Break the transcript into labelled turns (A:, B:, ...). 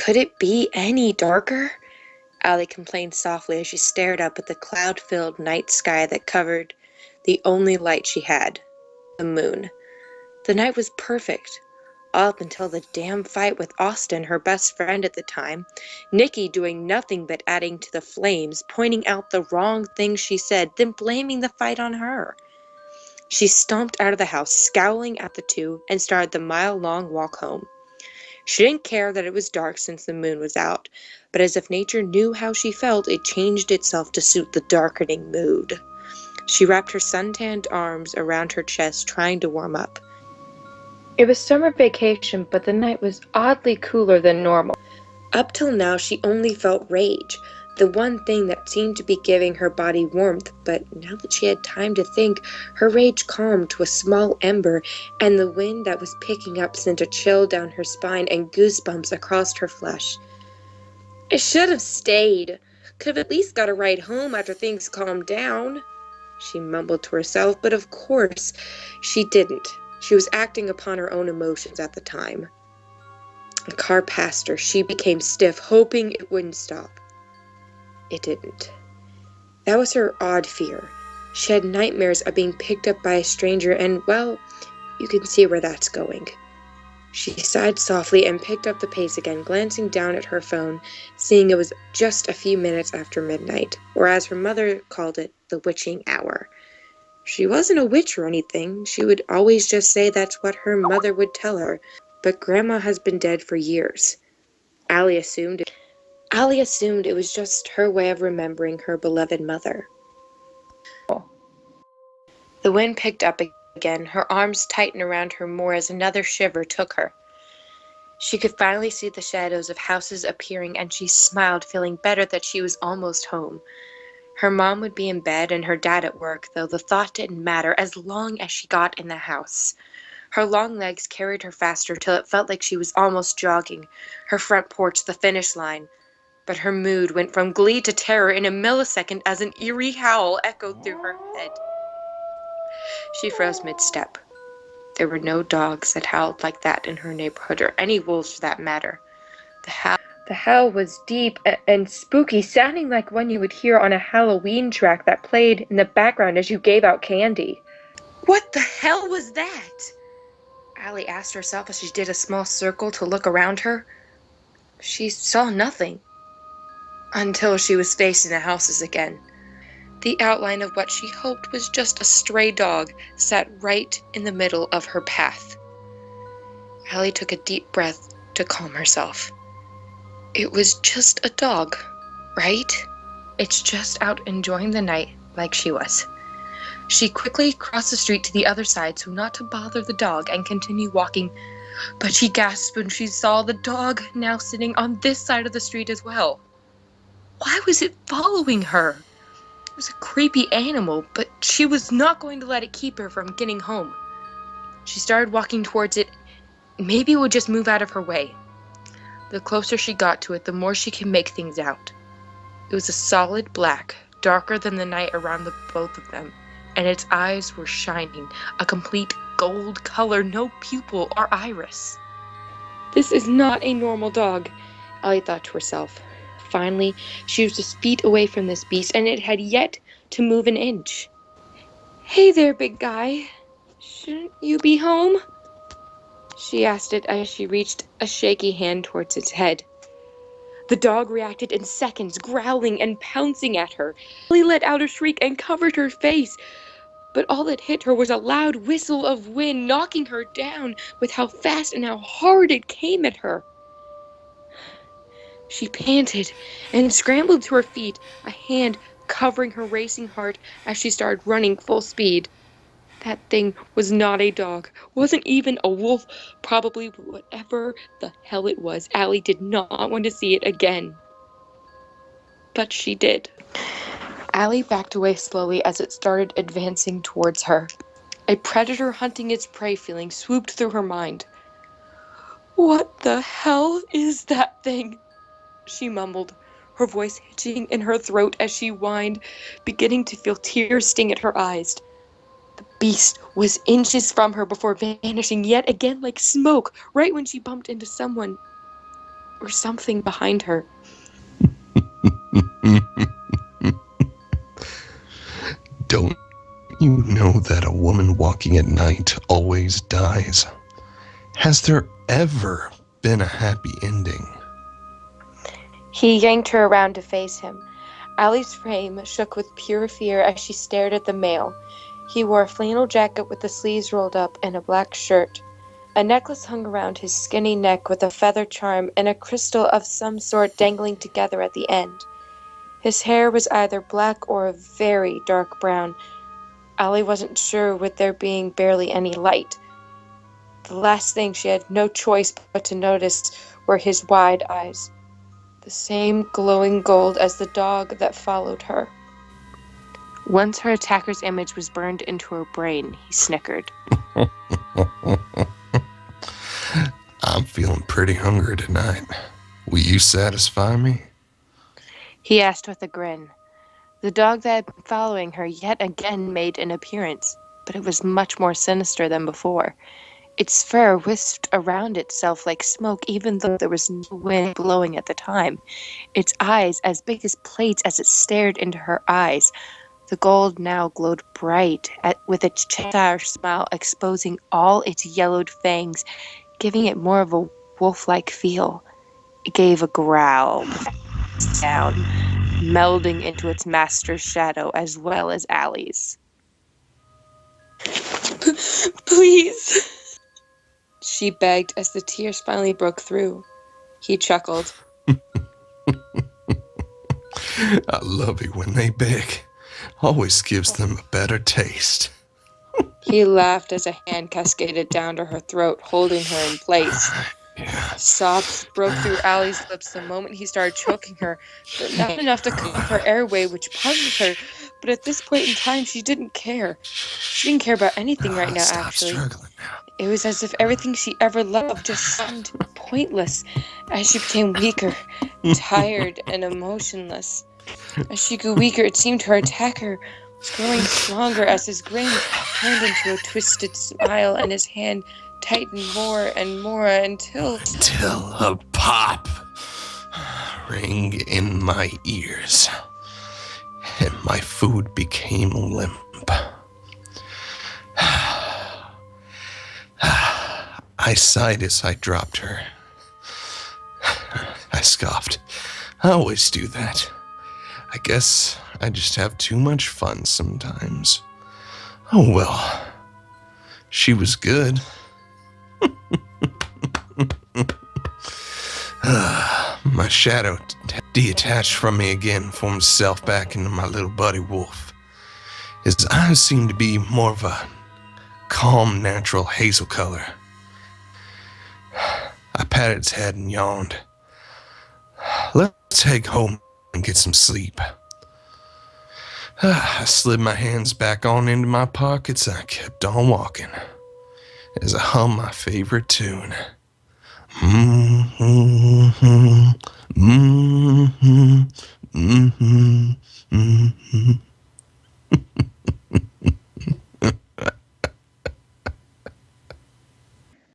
A: Could it be any darker? Allie complained softly as she stared up at the cloud-filled night sky that covered the only light she had, the moon. The night was perfect, all up until the damn fight with Austin, her best friend at the time, Nikki doing nothing but adding to the flames, pointing out the wrong things she said, then blaming the fight on her. She stomped out of the house, scowling at the two, and started the mile-long walk home. She didn't care that it was dark since the moon was out, but as if nature knew how she felt, it changed itself to suit the darkening mood. She wrapped her suntanned arms around her chest, trying to warm up. It was summer vacation, but the night was oddly cooler than normal. Up till now, she only felt rage, the one thing that seemed to be giving her body warmth, but now that she had time to think, her rage calmed to a small ember, and the wind that was picking up sent a chill down her spine and goosebumps across her flesh. I should have stayed. Could have at least got a ride home after things calmed down, she mumbled to herself, but of course she didn't. She was acting upon her own emotions at the time. A car passed her. She became stiff, hoping it wouldn't stop. It didn't. That was her odd fear. She had nightmares of being picked up by a stranger, and, well, you can see where that's going. She sighed softly and picked up the pace again, glancing down at her phone, seeing it was just a few minutes after midnight, or as her mother called it, the witching hour. She wasn't a witch or anything. She would always just say that's what her mother would tell her, but Grandma has been dead for years. Allie assumed it was just her way of remembering her beloved mother. The wind picked up again, her arms tightened around her more as another shiver took her. She could finally see the shadows of houses appearing, and she smiled, feeling better that she was almost home. Her mom would be in bed and her dad at work, though the thought didn't matter as long as she got in the house. Her long legs carried her faster till it felt like she was almost jogging, her front porch the finish line. But her mood went from glee to terror in a millisecond as an eerie howl echoed through her head. She froze mid-step. There were no dogs that howled like that in her neighborhood, or any wolves for that matter. The howl was deep and spooky, sounding like one you would hear on a Halloween track that played in the background as you gave out candy. What the hell was that? Allie asked herself as she did a small circle to look around her. She saw nothing. Until she was facing the houses again. The outline of what she hoped was just a stray dog sat right in the middle of her path. Allie took a deep breath to calm herself. It was just a dog, right? It's just out enjoying the night like she was. She quickly crossed the street to the other side so not to bother the dog and continue walking, but she gasped when she saw the dog now sitting on this side of the street as well. Why was it following her? It was a creepy animal, but she was not going to let it keep her from getting home. She started walking towards it. Maybe it would just move out of her way. The closer she got to it, the more she could make things out. It was a solid black, darker than the night around the both of them, and its eyes were shining, a complete gold color, no pupil or iris. This is not a normal dog, Allie thought to herself. Finally, she was just feet away from this beast, and it had yet to move an inch. Hey there, big guy. Shouldn't you be home? She asked it as she reached a shaky hand towards its head. The dog reacted in seconds, growling and pouncing at her. Allie let out a shriek and covered her face, but all that hit her was a loud whistle of wind, knocking her down with how fast and how hard it came at her. She panted and scrambled to her feet, a hand covering her racing heart as she started running full speed. That thing was not a dog, wasn't even a wolf, probably whatever the hell it was. Allie did not want to see it again. But she did. Allie backed away slowly as it started advancing towards her. A predator hunting its prey feeling swooped through her mind. What the hell is that thing? She mumbled, her voice hitching in her throat as she whined, beginning to feel tears sting at her eyes. The beast was inches from her before vanishing yet again like smoke, right when she bumped into someone. or something behind her.
B: Don't you know that a woman walking at night always dies? Has there ever been a happy ending?
A: He yanked her around to face him. Allie's frame shook with pure fear as she stared at the male. He wore a flannel jacket with the sleeves rolled up and a black shirt. A necklace hung around his skinny neck with a feather charm and a crystal of some sort dangling together at the end. His hair was either black or a very dark brown. Allie wasn't sure with there being barely any light. The last thing she had no choice but to notice were his wide eyes, the same glowing gold as the dog that followed her. Once her attacker's image was burned into her brain, he snickered.
B: I'm feeling pretty hungry tonight. Will you satisfy me?
A: He asked with a grin. The dog that had been following her yet again made an appearance, but it was much more sinister than before. Its fur whisked around itself like smoke, even though there was no wind blowing at the time. Its eyes, as big as plates as it stared into her eyes. The gold now glowed bright, with its Cheshire smile exposing all its yellowed fangs, giving it more of a wolf-like feel. It gave a growl sound, melding into its master's shadow as well as Allie's. Please, she begged as the tears finally broke through. He chuckled.
B: I love it when they beg. Always gives them a better taste.
A: He laughed as a hand cascaded down to her throat, holding her in place.
B: Yeah.
A: Sobs broke through Allie's lips the moment he started choking her, but not enough to cut off her airway, which puzzled her. But at this point in time, she didn't care. She didn't care about anything right now,
B: Stop
A: actually.
B: struggling now.
A: It was as if everything she ever loved just seemed pointless as she became weaker, tired, and emotionless. As she grew weaker, it seemed her attacker was growing stronger as his grin turned into a twisted smile and his hand tightened more and more until
B: a pop rang in my ears, and my food became limp. I sighed as I dropped her. I scoffed. I always do that. I guess I just have too much fun sometimes. Oh well. She was good. My shadow detached from me again, formed itself back into my little buddy wolf. His eyes seemed to be more of a calm, natural hazel color. I patted its head and yawned. Let's head home and get some sleep. I slid my hands back on into my pockets and I kept on walking as I hummed my favorite tune. Mm-hmm, mm-hmm.